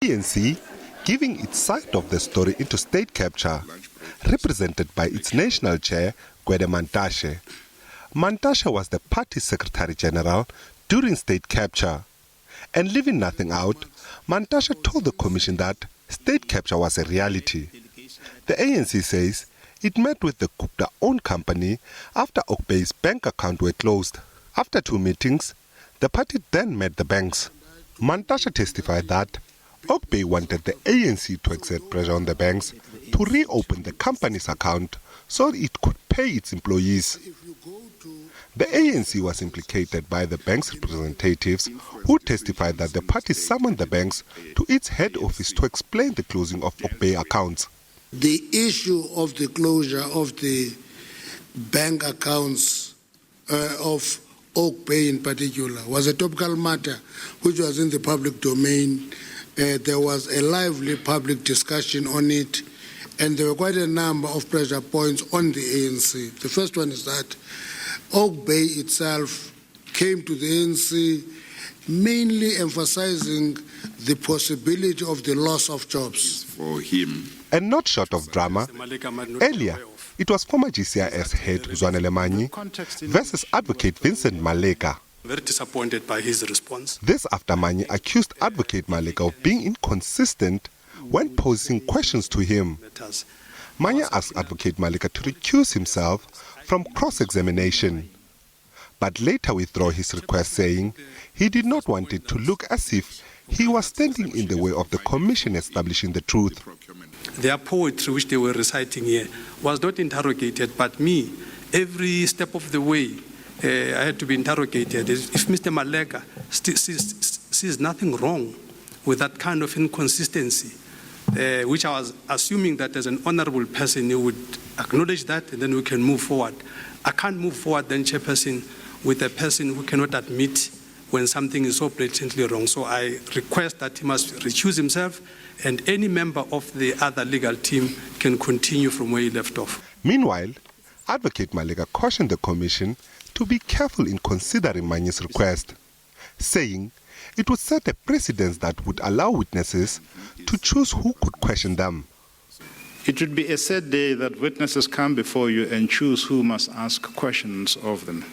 ANC giving its side of the story into state capture, represented by its national chair, Gwede Mantashe. Mantashe was the party's Secretary General during state capture. And leaving nothing out, Mantashe told the commission that state capture was a reality. The ANC says it met with the Gupta-owned company after Oakbay's bank account were closed. After 2 meetings, the party then met the banks. Mantashe testified that Oakbay wanted the ANC to exert pressure on the banks to reopen the company's account so it could pay its employees. The ANC was implicated by the bank's representatives who testified that the party summoned the banks to its head office to explain the closing of Oakbay accounts. The issue of the closure of the bank accounts of Oakbay in particular was a topical matter which was in the public domain. There was a lively public discussion on it, and there were quite a number of pressure points on the ANC. The first one is that Oakbay itself came to the ANC mainly emphasizing the possibility of the loss of jobs. For him. And not short of drama, earlier it was former GCIS head Zwanele Manyi versus Advocate Vincent Maleka. Very disappointed by his response. This after Manyi accused Advocate Maleka of being inconsistent when posing questions to him. Manyi asked Advocate Maleka to recuse himself from cross-examination, but later withdraw his request, saying he did not want it to look as if he was standing in the way of the commission establishing the truth. Their poetry, which they were reciting here, was not interrogated, but me, every step of the way, I had to be interrogated. If Mr. Maleka sees nothing wrong with that kind of inconsistency, which I was assuming that as an honorable person, he would acknowledge that, and then we can move forward. I can't move forward then, Chairperson, with a person who cannot admit when something is so blatantly wrong. So I request that he must recuse himself, and any member of the other legal team can continue from where he left off. Meanwhile, Advocate Maleka cautioned the commission to be careful in considering Manyi's request, saying it would set a precedent that would allow witnesses to choose who could question them. It would be a sad day that witnesses come before you and choose who must ask questions of them,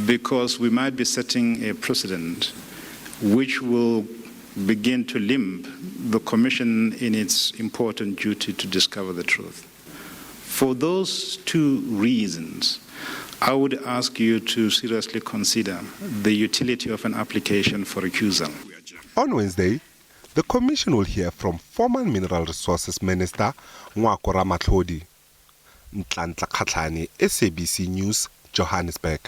because we might be setting a precedent which will begin to limp the commission in its important duty to discover the truth. For those 2 reasons, I would ask you to seriously consider the utility of an application for recusal. On Wednesday, the Commission will hear from former Mineral Resources Minister Ngwako Ramatlhodi. Ntlanhla Khatlhane, SABC News, Johannesburg.